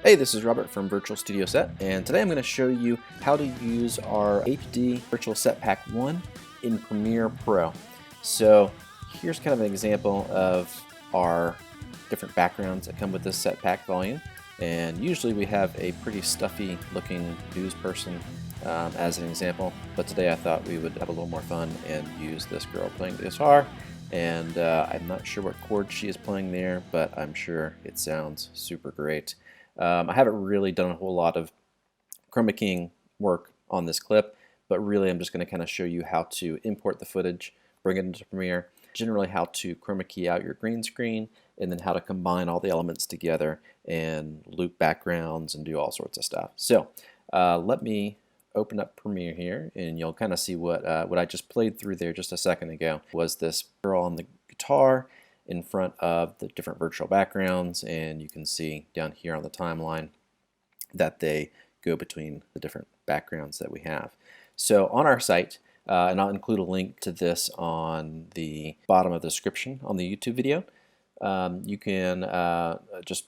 Hey, this is Robert from Virtual Studio Set, and today I'm going to show you how to use our HD Virtual Set Pack 1 in Premiere Pro. So here's kind of an example of our different backgrounds that come with this set pack volume. And usually we have a pretty stuffy looking news person as an example, but today I thought we would have a little more fun and use this girl playing the guitar. And I'm not sure what chord she is playing there, but I'm sure it sounds super great. I haven't really done a whole lot of Chroma Keying work on this clip, but really I'm just going to kind of show you how to import the footage, bring it into Premiere, generally how to chroma key out your green screen, and then how to combine all the elements together and loop backgrounds and do all sorts of stuff. So let me open up Premiere here, and you'll kind of see what I just played through there just a second ago was this girl on the guitar in front of the different virtual backgrounds, and you can see down here on the timeline that they go between the different backgrounds that we have. So on our site, and I'll include a link to this on the bottom of the description on the YouTube video, you can just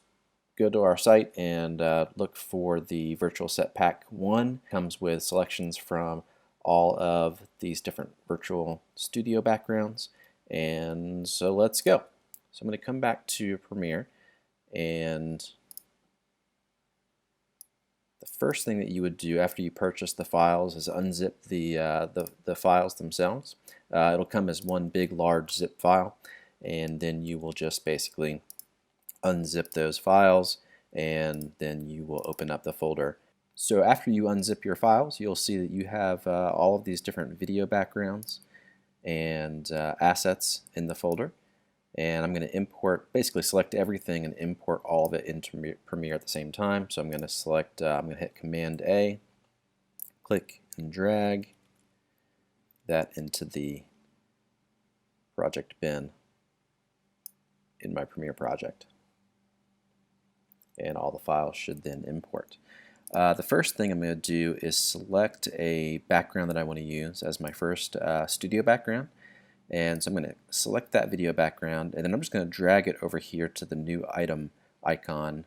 go to our site and look for the Virtual Set Pack 1. It comes with selections from all of these different virtual studio backgrounds. And so let's go. So I'm going to come back to Premiere, and the first thing that you would do after you purchase the files is unzip the files themselves. It'll come as one big large zip file, and then you will just basically unzip those files, and then you will open up the folder. So after you unzip your files, you'll see that you have all of these different video backgrounds and assets in the folder, and I'm going to import, basically select everything and import all of it into Premiere at the same time. So I'm going to select, I'm going to hit Command A, click and drag that into the project bin in my Premiere project, and all the files should then import. The first thing I'm going to do is select a background that I want to use as my first studio background. And so I'm going to select that video background, and then I'm just going to drag it over here to the new item icon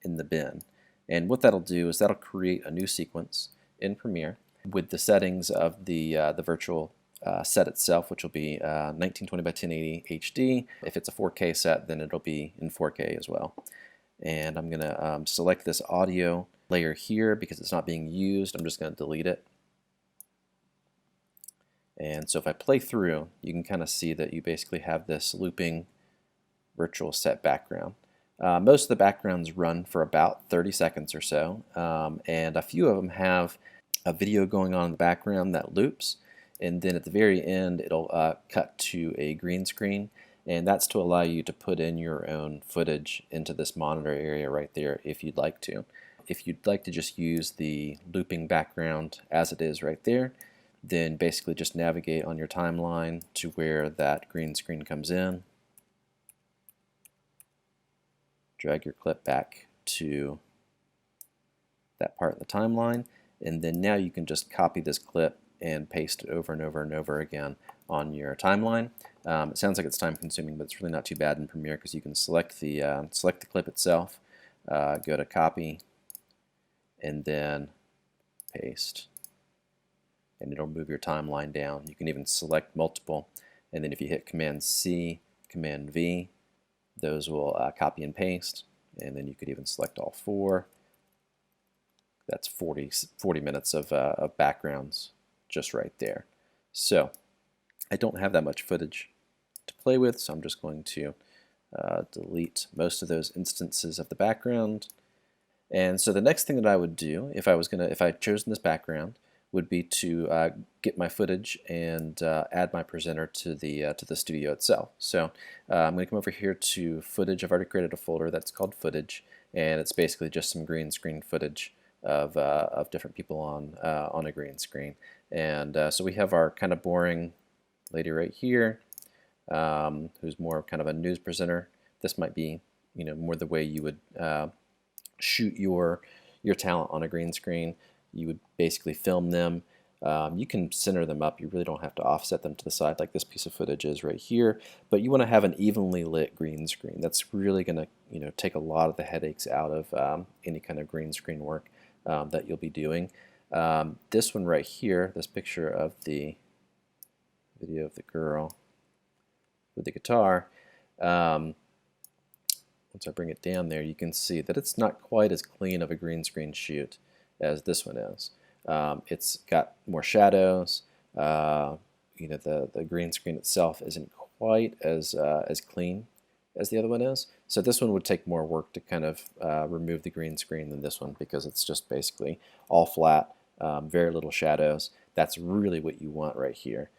in the bin. And what that'll do is that'll create a new sequence in Premiere with the settings of the virtual set itself, which will be 1920 by 1080 HD. If it's a 4K set, then it'll be in 4K as well. And I'm going to select this audio layer here because it's not being used. I'm just going to delete it. And so if I play through, you can kind of see that you basically have this looping virtual set background. Most of the backgrounds run for about 30 seconds or so, and a few of them have a video going on in the background that loops, and then at the very end it'll cut to a green screen, and that's to allow you to put in your own footage into this monitor area right there if you'd like to. If you'd like to just use the looping background as it is right there, then basically just navigate on your timeline to where that green screen comes in, drag your clip back to that part of the timeline, and then now you can just copy this clip and paste it over and over and over again on your timeline. It sounds like it's time consuming, but it's really not too bad in Premiere because you can select the clip itself, go to copy, and then paste, and it'll move your timeline down. You can even select multiple, and then if you hit Command C, Command V, those will copy and paste, and then you could even select all four. That's 40 minutes of backgrounds just right there. So I don't have that much footage to play with, so I'm just going to delete most of those instances of the background. And so the next thing that I would do if I had chosen this background would be to get my footage and add my presenter to the studio itself. So I'm going to come over here to footage. I've already created a folder that's called footage, and it's basically just some green screen footage of different people on a green screen. And so we have our kind of boring lady right here, who's more kind of a news presenter. This might be more the way you would shoot your talent on a green screen. You would basically film them You can center them up. You really don't have to offset them to the side like this piece of footage is right here, but you want to have an evenly lit green screen. That's really going to take a lot of the headaches out of any kind of green screen work that you'll be doing. This one right here, this picture of the video of the girl with the guitar, once I bring it down there, you can see that it's not quite as clean of a green screen shoot as this one is. It's got more shadows. The green screen itself isn't quite as clean as the other one is. So this one would take more work to kind of remove the green screen than this one, because it's just basically all flat, very little shadows. That's really what you want right here.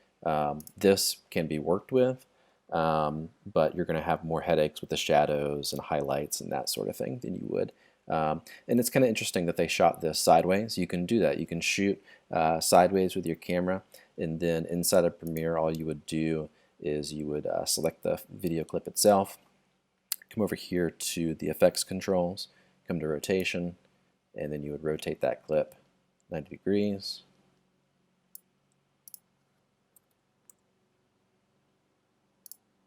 This can be worked with, but you're going to have more headaches with the shadows and highlights and that sort of thing than you would. And it's kind of interesting that they shot this sideways. You can do that. You can shoot sideways with your camera, and then inside of Premiere, all you would do is you would select the video clip itself, come over here to the effects controls, come to rotation, and then you would rotate that clip 90 degrees.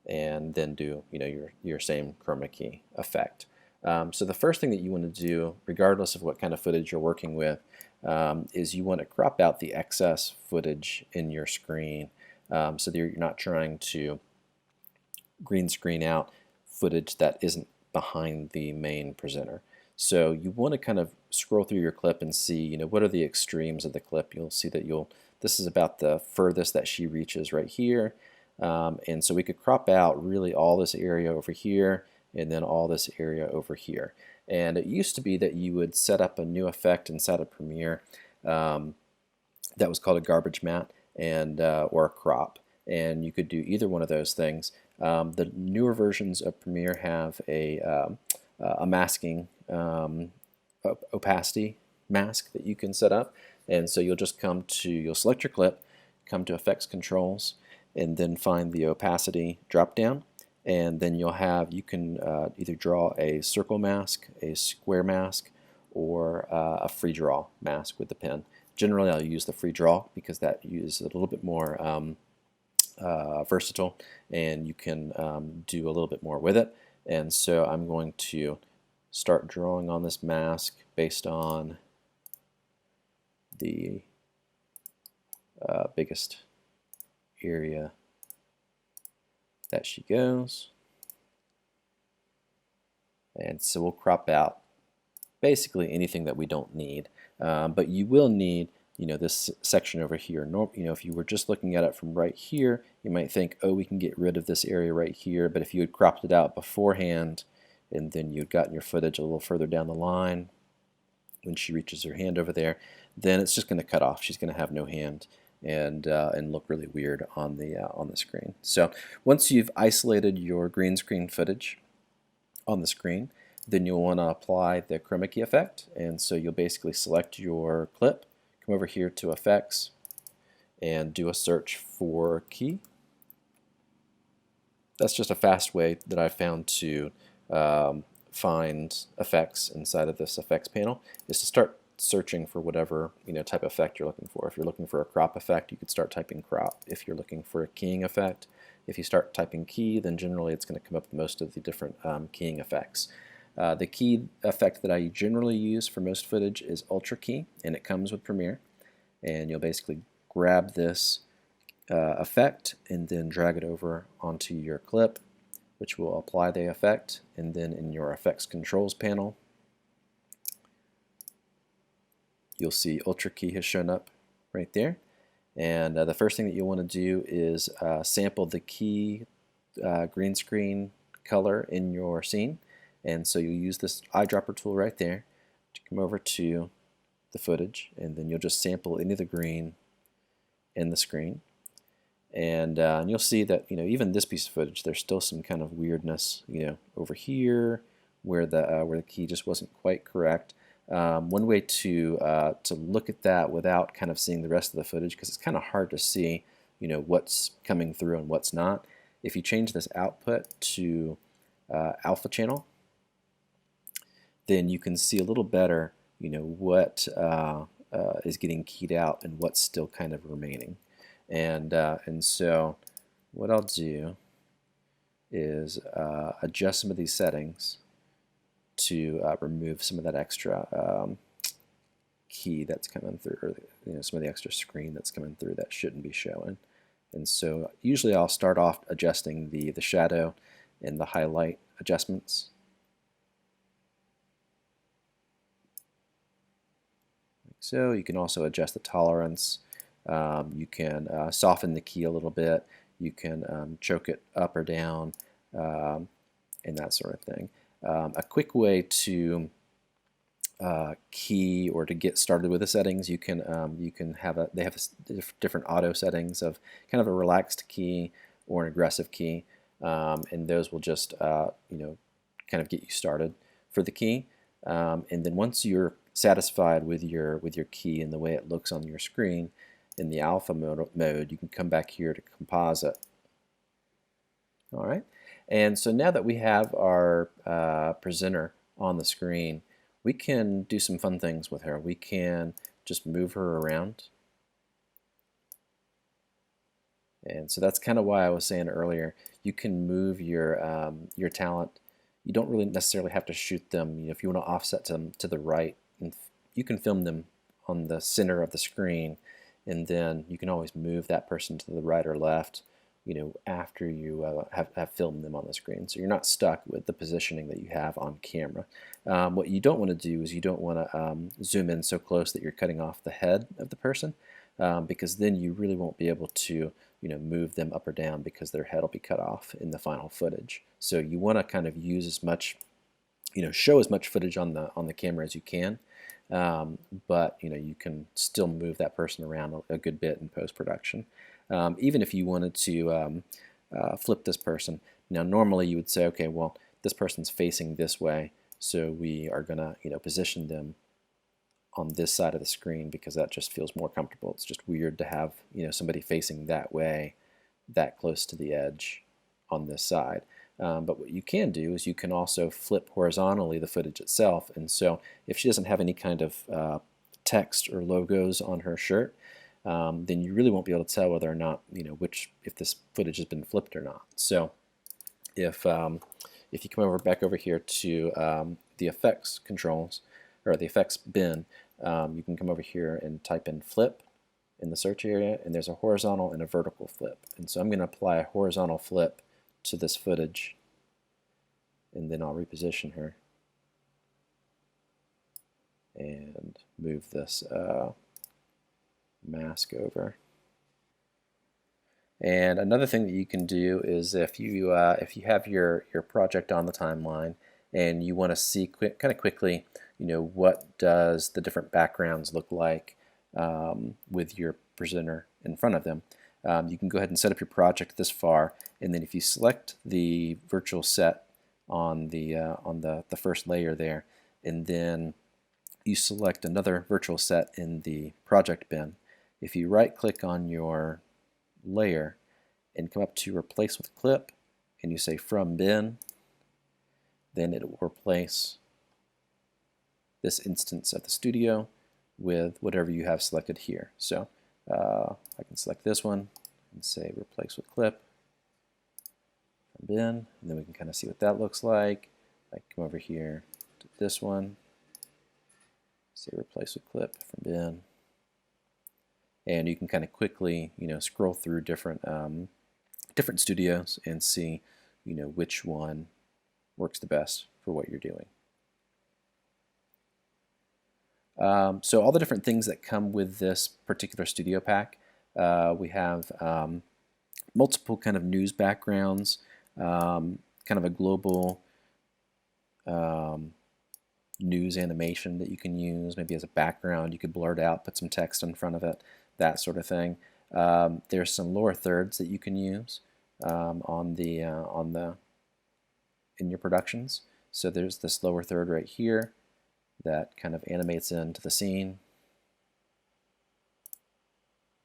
And then do your same chroma key effect. So the first thing that you want to do, regardless of what kind of footage you're working with, is you want to crop out the excess footage in your screen, so that you're not trying to green screen out footage that isn't behind the main presenter. So you want to kind of scroll through your clip and see, what are the extremes of the clip. You'll see that this is about the furthest that she reaches right here. And so we could crop out really all this area over here and then all this area over here. And it used to be that you would set up a new effect inside of Premiere that was called a garbage matte or a crop, and you could do either one of those things. The newer versions of Premiere have a masking opacity mask that you can set up, and so you'll just you'll select your clip, come to effects controls, and then find the opacity drop down, and then you can either draw a circle mask, a square mask, or a free draw mask with the pen. Generally I'll use the free draw because that is a little bit more versatile, and you can do a little bit more with it. And so I'm going to start drawing on this mask based on the biggest area that she goes, and so we'll crop out basically anything that we don't need, but you will need this section over here. If you were just looking at it from right here, you might think, oh, we can get rid of this area right here, but if you had cropped it out beforehand and then you'd gotten your footage a little further down the line when she reaches her hand over there, then it's just going to cut off. She's going to have no hand and look really weird on the screen. So once you've isolated your green screen footage on the screen, then you'll want to apply the chroma key effect. And so you'll basically select your clip, come over here to effects, and do a search for key. That's just a fast way that I found to find effects inside of this effects panel, is to start searching for whatever type of effect you're looking for. If you're looking for a crop effect, you could start typing crop. If you're looking for a keying effect, if you start typing key, then generally it's going to come up with most of the different keying effects. The key effect that I generally use for most footage is Ultra Key, and it comes with Premiere. And you'll basically grab this effect and then drag it over onto your clip, which will apply the effect. And then in your effects controls panel, you'll see Ultra Key has shown up right there. And the first thing that you'll want to do is sample the key green screen color in your scene. And so you'll use this eyedropper tool right there to come over to the footage, and then you'll just sample any of the green in the screen. And you'll see that even this piece of footage, there's still some kind of weirdness over here where the key just wasn't quite correct. One way to look at that without kind of seeing the rest of the footage, because it's kind of hard to see what's coming through and what's not. If you change this output to alpha channel, then you can see a little better what is getting keyed out and what's still kind of remaining. And so what I'll do is adjust some of these settings to remove some of that extra key that's coming through, or some of the extra screen that's coming through that shouldn't be showing. And so usually I'll start off adjusting the shadow and the highlight adjustments. Like so. You can also adjust the tolerance. You can soften the key a little bit. You can choke it up or down, and that sort of thing. A quick way to key or to get started with the settings, you can have they have different auto settings of kind of a relaxed key or an aggressive key, and those will just kind of get you started for the key. And then once you're satisfied with your key and the way it looks on your screen in the alpha mode, you can come back here to composite. All right, and so now that we have our presenter on the screen, we can do some fun things with her. We can just move her around. And so that's kind of why I was saying earlier, you can move your talent. You don't really necessarily have to shoot them. If you want to offset them to the right, you can film them on the center of the screen, and then you can always move that person to the right or left, after you have filmed them on the screen. So you're not stuck with the positioning that you have on camera. What you don't want to do is you don't want to zoom in so close that you're cutting off the head of the person, because then you really won't be able to move them up or down, because their head will be cut off in the final footage. So you want to kind of use as much, show as much footage on the camera as you can, but you can still move that person around a good bit in post-production. Even if you wanted to flip this person, now normally you would say, okay, well, this person's facing this way, so we are going to position them on this side of the screen because that just feels more comfortable. It's just weird to have somebody facing that way, that close to the edge on this side. But what you can do is you can also flip horizontally the footage itself. And so if she doesn't have any kind of text or logos on her shirt, then you really won't be able to tell whether or not if this footage has been flipped or not. So if you come back over here to the effects controls, or the effects bin, you can come over here and type in flip in the search area, and there's a horizontal and a vertical flip. And so I'm going to apply a horizontal flip to this footage, and then I'll reposition her and move this mask over. And another thing that you can do is if you have your project on the timeline and you want to see kind of quickly, what does the different backgrounds look like with your presenter in front of them. You can go ahead and set up your project this far, and then if you select the virtual set on the first layer there, and then you select another virtual set in the project bin, if you right-click on your layer and come up to replace with clip, and you say from bin, then it will replace this instance of the studio with whatever you have selected here. So I can select this one and say replace with clip from bin, and then we can kind of see what that looks like. I can come over here to this one, say replace with clip from bin, and you can kind of quickly scroll through different different studios and see which one works the best for what you're doing. So all the different things that come with this particular studio pack, we have multiple kind of news backgrounds, kind of a global news animation that you can use maybe as a background. You could blur it out, put some text in front of it, that sort of thing. There's some lower thirds that you can use in your productions. So there's this lower third right here that kind of animates into the scene.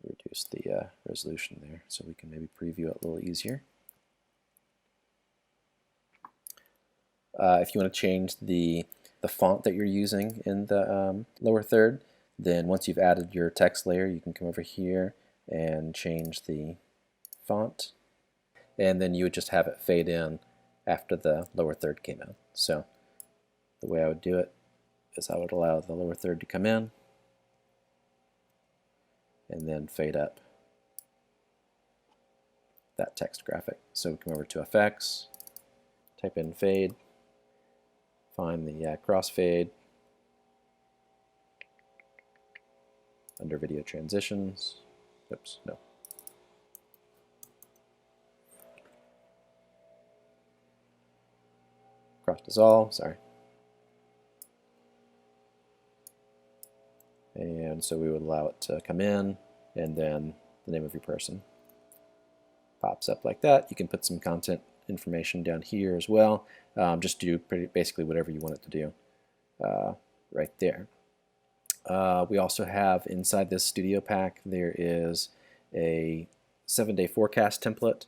Reduce the resolution there so we can maybe preview it a little easier. If you want to change the font that you're using in the lower third, Then once you've added your text layer, you can come over here and change the font, and then you would just have it fade in after the lower third came in. So the way I would do it is I would allow the lower third to come in and then fade up that text graphic. So we come over to Effects, type in Fade, find the crossfade under Video Transitions. Oops, no. Cross dissolve, sorry. And so we would allow it to come in, and then the name of your person pops up like that. You can put some content information down here as well. Just do basically whatever you want it to do right there. We also have inside this studio pack, there is a 7-day forecast template.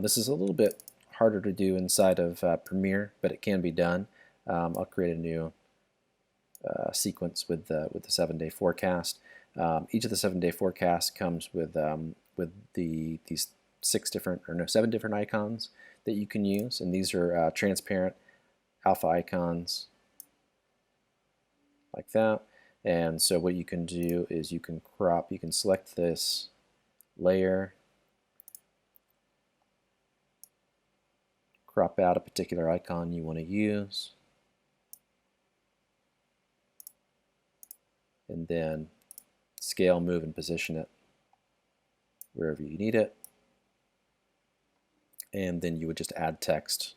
This is a little bit harder to do inside of Premiere, but it can be done. I'll create a new sequence with the 7-day forecast. Each of the 7-day forecasts comes with these 7 different icons that you can use, and these are transparent alpha icons like that. And so what you can do is you can crop, you can select this layer, crop out a particular icon you want to use, and then scale, move, and position it wherever you need it. And then you would just add text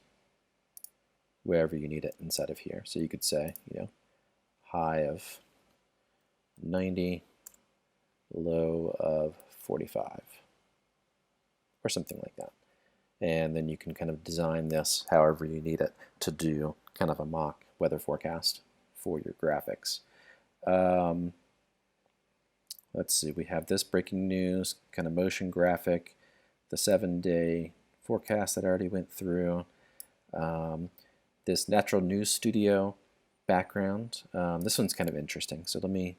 wherever you need it inside of here. So you could say, high of 90, low of 45, or something like that. And then you can kind of design this however you need it to do kind of a mock weather forecast for your graphics. Let's see, we have this breaking news kind of motion graphic, the 7-day forecast that I already went through, this Natural News Studio background. This one's kind of interesting, so let me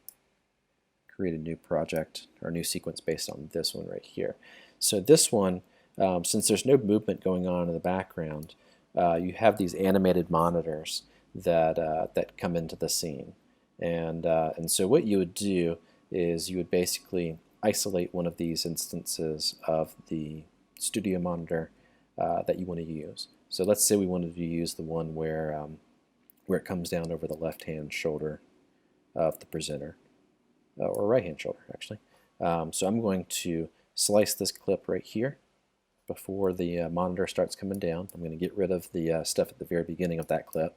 create a new project or a new sequence based on this one right here. So this one, since there's no movement going on in the background, you have these animated monitors that come into the scene, and so what you would do is you would basically isolate one of these instances of the studio monitor that you want to use. So let's say we wanted to use the one where it comes down over the left-hand shoulder of the presenter, or right-hand shoulder actually. So I'm going to slice this clip right here before the monitor starts coming down. I'm going to get rid of the stuff at the very beginning of that clip,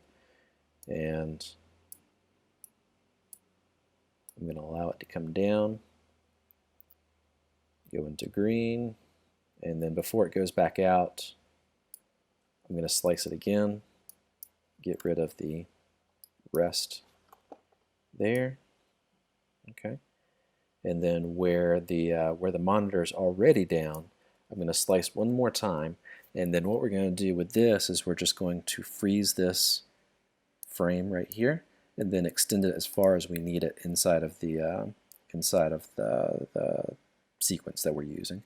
and I'm going to allow it to come down, go into green, and then before it goes back out, I'm going to slice it again, get rid of the rest there, okay, and then where the monitor is already down, I'm going to slice one more time, and then what we're going to do with this is we're just going to freeze this frame right here, and then extend it as far as we need it inside of the sequence that we're using.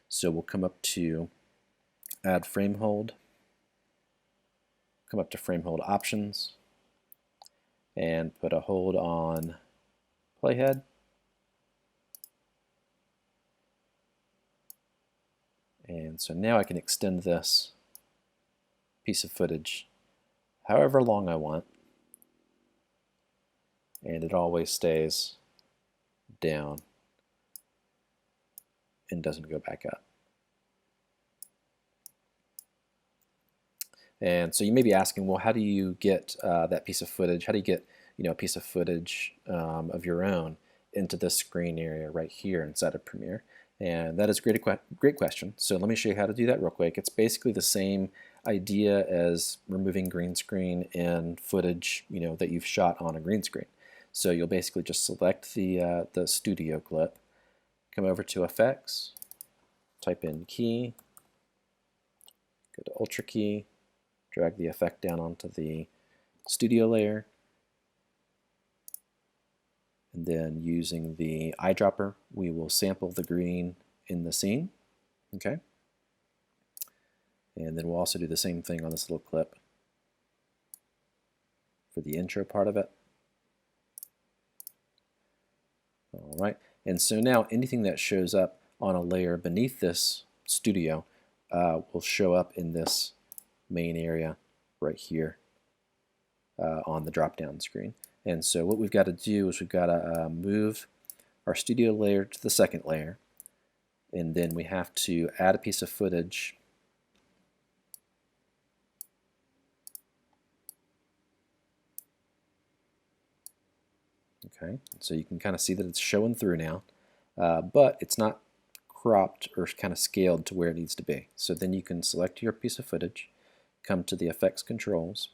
So we'll come up to Add Frame Hold, come up to Frame Hold Options, and put a hold on Playhead. And so now I can extend this piece of footage however long I want, and it always stays down and doesn't go back up. And so you may be asking, well, how do you get that piece of footage? How do you get a piece of footage of your own into this screen area right here inside of Premiere? And that is a great question. So let me show you how to do that real quick. It's basically the same idea as removing green screen in footage that you've shot on a green screen. So you'll basically just select the studio clip, come over to Effects, type in Key, go to Ultra Key, drag the effect down onto the studio layer, And then using the eyedropper, we will sample the green in the scene. Okay. And then we'll also do the same thing on this little clip for the intro part of it. All right. And so now anything that shows up on a layer beneath this studio will show up in this main area right here on the drop-down screen. And so what we've got to do is we've got to move our studio layer to the second layer, and then we have to add a piece of footage Okay, so you can kind of see that it's showing through now, but it's not cropped or kind of scaled to where it needs to be. So then you can select your piece of footage, come to the effects controls,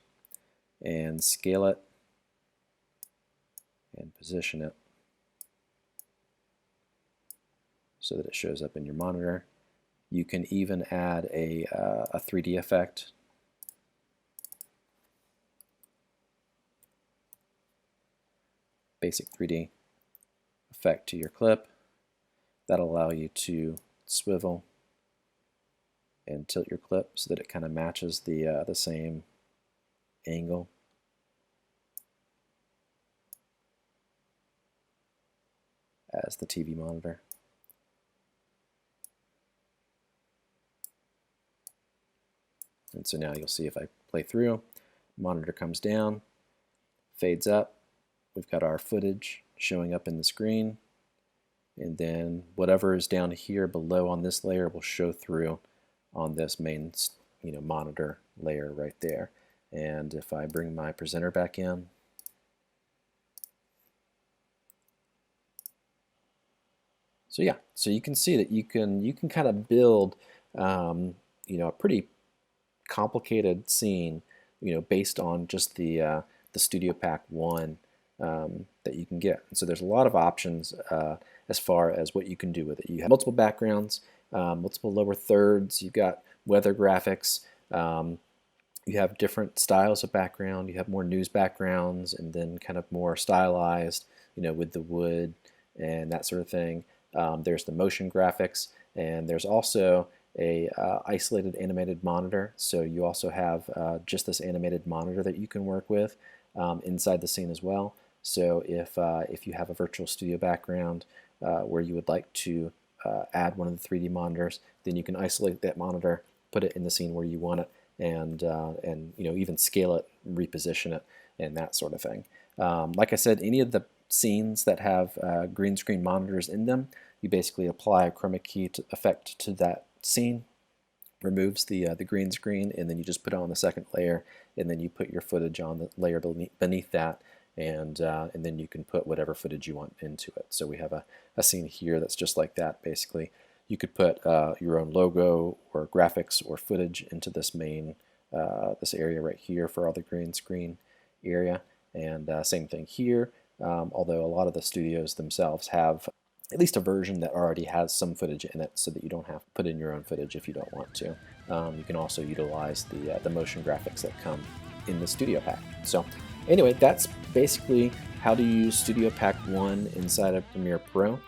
and scale it and position it so that it shows up in your monitor. You can even add a 3D effect. Basic 3D effect to your clip. That'll allow you to swivel and tilt your clip so that it kind of matches the same angle. As the TV monitor. And so now you'll see if I play through, monitor comes down, fades up, we've got our footage showing up in the screen, and then whatever is down here below on this layer will show through on this main monitor layer right there. And if I bring my presenter back in, so yeah, so you can see that you can kind of build a pretty complicated scene based on just the Studio Pack 1 that you can get. And so there's a lot of options as far as what you can do with it. You have multiple backgrounds, multiple lower thirds, you've got weather graphics, you have different styles of background, you have more news backgrounds and then kind of more stylized, with the wood and that sort of thing. There's the motion graphics, and there's also a isolated animated monitor. So you also have just this animated monitor that you can work with inside the scene as well. So if you have a virtual studio background where you would like to add one of the 3D monitors, then you can isolate that monitor, put it in the scene where you want it, and even scale it, reposition it, and that sort of thing. Like I said, any of the scenes that have green screen monitors in them, you basically apply a chroma key effect to that scene, removes the green screen, and then you just put it on the second layer, and then you put your footage on the layer beneath that, and then you can put whatever footage you want into it. So we have a scene here that's just like that. Basically, you could put your own logo or graphics or footage into this main this area right here for all the green screen area, and same thing here. Although a lot of the studios themselves have at least a version that already has some footage in it so that you don't have to put in your own footage if you don't want to. You can also utilize the motion graphics that come in the Studio Pack. So anyway, that's basically how to use Studio Pack 1 inside of Premiere Pro.